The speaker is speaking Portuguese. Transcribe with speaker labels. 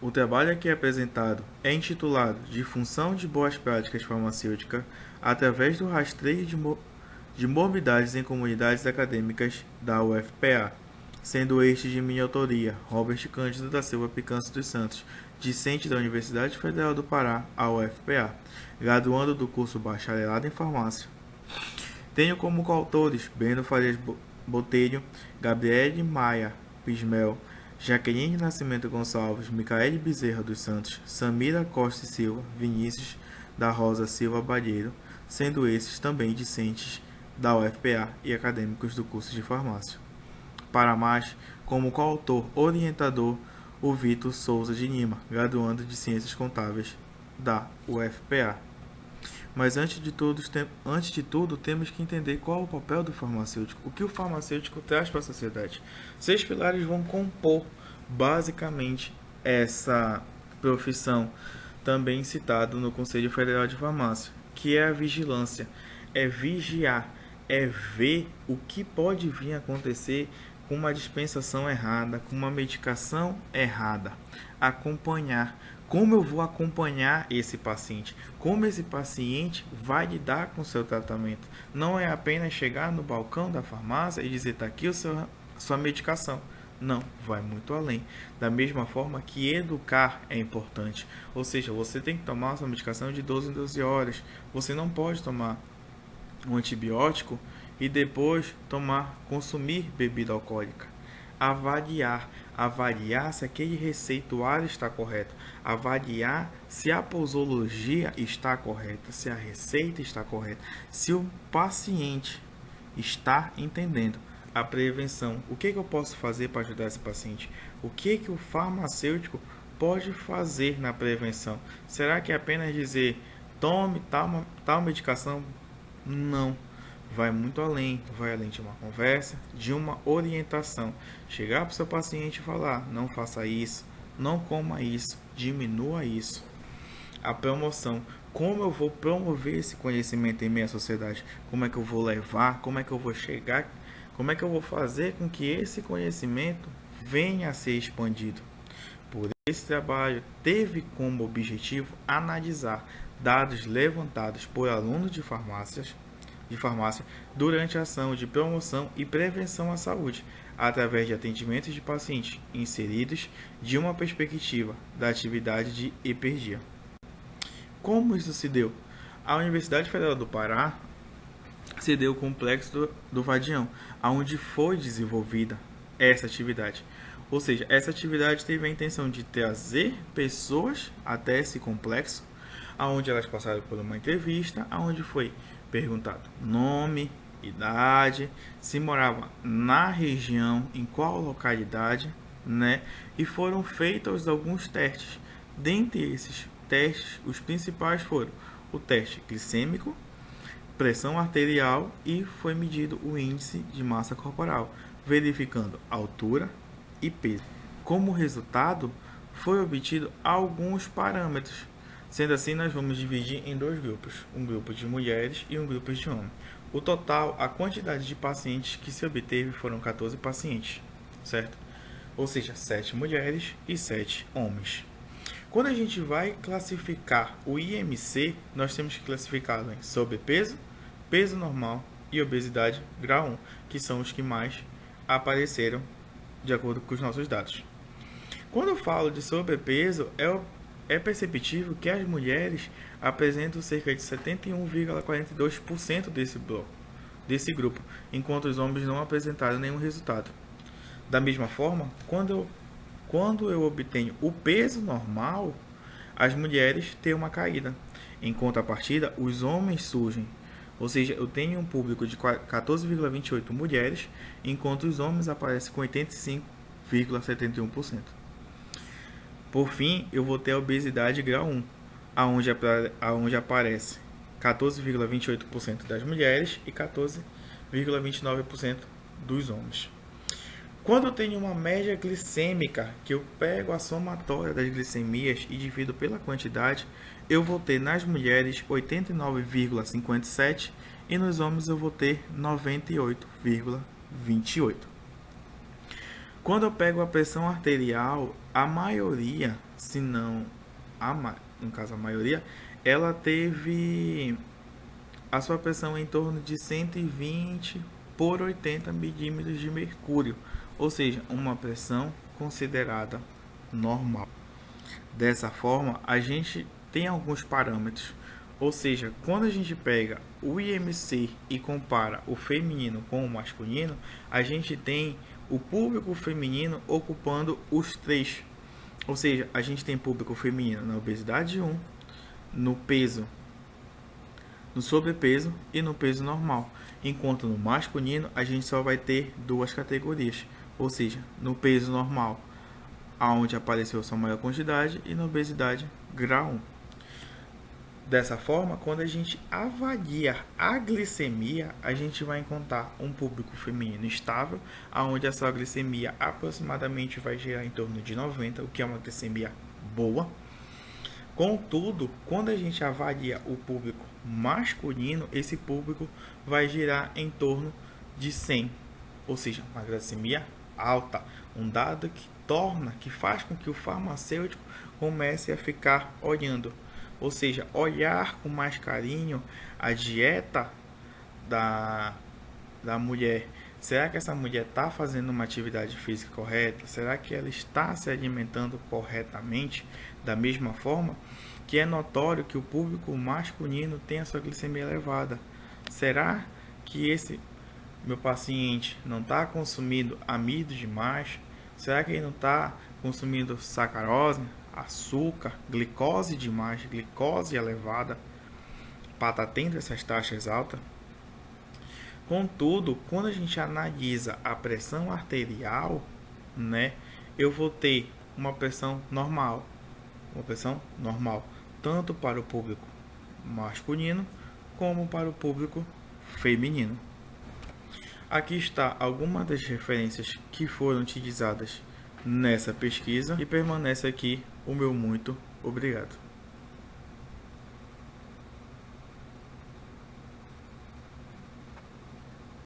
Speaker 1: O trabalho aqui apresentado é intitulado Difunção de Boas Práticas Farmacêuticas através do rastreio de morbidades em comunidades acadêmicas da UFPA, sendo este de minha autoria, Robert Cândido da Silva Picâncio dos Santos, discente da Universidade Federal do Pará, a UFPA, graduando do curso Bacharelado em Farmácia. Tenho como coautores Breno Farias Botelho, Gabriele Maia Pismel, Jaqueline Nascimento Gonçalves, Micaele Bezerra dos Santos, Samira Costa e Silva, Vinícius da Rosa Silva Balheiro, sendo esses também discentes da UFPA e acadêmicos do curso de farmácia. Para mais, como coautor orientador, o Vitor Souza de Lima, graduando de Ciências Contábeis da UFPA. Mas antes de tudo, temos que entender qual é o papel do farmacêutico, o que o farmacêutico traz para a sociedade. 6 pilares vão compor, basicamente, essa profissão, também citado no Conselho Federal de Farmácia, que é a vigilância, é vigiar, é ver o que pode vir a acontecer com uma dispensação errada, com uma medicação errada, acompanhar. Como eu vou acompanhar esse paciente? Como esse paciente vai lidar com o seu tratamento? Não é apenas chegar no balcão da farmácia e dizer, está aqui sua medicação. Não, vai muito além. Da mesma forma que educar é importante. Ou seja, você tem que tomar sua medicação de 12 em 12 horas. Você não pode tomar um antibiótico e depois consumir bebida alcoólica. Avaliar se aquele receituário está correto, avaliar se a posologia está correta, se a receita está correta, se o paciente está entendendo a prevenção. O que eu posso fazer para ajudar esse paciente? O que o farmacêutico pode fazer na prevenção? Será que é apenas dizer, tome tal medicação? Não. Vai muito além, vai além de uma conversa, de uma orientação. Chegar para o seu paciente e falar, não faça isso, não coma isso, diminua isso. A promoção, como eu vou promover esse conhecimento em minha sociedade? Como é que eu vou levar? Como é que eu vou chegar? Como é que eu vou fazer com que esse conhecimento venha a ser expandido? Por esse trabalho, teve como objetivo analisar dados levantados por alunos de farmácia durante a ação de promoção e prevenção à saúde, através de atendimentos de pacientes inseridos de uma perspectiva da atividade de hiperdia. Como isso se deu? A Universidade Federal do Pará cedeu o complexo do Vadião, onde foi desenvolvida essa atividade. Ou seja, essa atividade teve a intenção de trazer pessoas até esse complexo, onde elas passaram por uma entrevista, onde foi perguntado nome, idade, se morava na região, em qual localidade, né? E foram feitos alguns testes. Dentre esses testes, os principais foram o teste glicêmico, pressão arterial e foi medido o índice de massa corporal, verificando altura e peso. Como resultado, foi obtido alguns parâmetros. Sendo assim, nós vamos dividir em 2 grupos, um grupo de mulheres e um grupo de homens. O total, a quantidade de pacientes que se obteve foram 14 pacientes, certo? Ou seja, 7 mulheres e 7 homens. Quando a gente vai classificar o IMC, nós temos que classificá-lo em sobrepeso, peso normal e obesidade grau 1, que são os que mais apareceram de acordo com os nossos dados. Quando eu falo de sobrepeso, é perceptível que as mulheres apresentam cerca de 71,42% desse grupo, enquanto os homens não apresentaram nenhum resultado. Da mesma forma, quando eu obtenho o peso normal, as mulheres têm uma caída. Em contrapartida, os homens surgem. Ou seja, eu tenho um público de 14,28 mulheres, enquanto os homens aparecem com 85,71%. Por fim, eu vou ter a obesidade grau 1, aonde aparece 14,28% das mulheres e 14,29% dos homens. Quando eu tenho uma média glicêmica, que eu pego a somatória das glicemias e divido pela quantidade, eu vou ter nas mulheres 89,57 e nos homens eu vou ter 98,28. Quando eu pego a pressão arterial, a maioria, se não no caso a maioria, ela teve a sua pressão em torno de 120 por 80 milímetros de mercúrio, ou seja, uma pressão considerada normal. Dessa forma, a gente tem alguns parâmetros, ou seja, quando a gente pega o IMC e compara o feminino com o masculino, a gente tem o público feminino ocupando os três. Ou seja, a gente tem público feminino na obesidade 1, no peso, no sobrepeso e no peso normal. Enquanto no masculino a gente só vai ter duas categorias. Ou seja, no peso normal, aonde apareceu sua maior quantidade, e na obesidade grau 1. Dessa forma, quando a gente avalia a glicemia, a gente vai encontrar um público feminino estável, onde a sua glicemia aproximadamente vai girar em torno de 90, o que é uma glicemia boa. Contudo, quando a gente avalia o público masculino, esse público vai girar em torno de 100, ou seja, uma glicemia alta, um dado que faz com que o farmacêutico comece a ficar olhando. Ou seja, olhar com mais carinho a dieta da mulher. Será que essa mulher está fazendo uma atividade física correta? Será que ela está se alimentando corretamente? Da mesma forma que é notório que o público masculino tem a sua glicemia elevada. Será que esse meu paciente não está consumindo amido demais? Será que ele não está consumindo sacarose, açúcar, glicose demais, glicose elevada, para estar tendo essas taxas altas? Contudo, quando a gente analisa a pressão arterial, eu vou ter uma pressão normal, tanto para o público masculino como para o público feminino. Aqui está algumas das referências que foram utilizadas nessa pesquisa e permanece aqui o meu muito obrigado.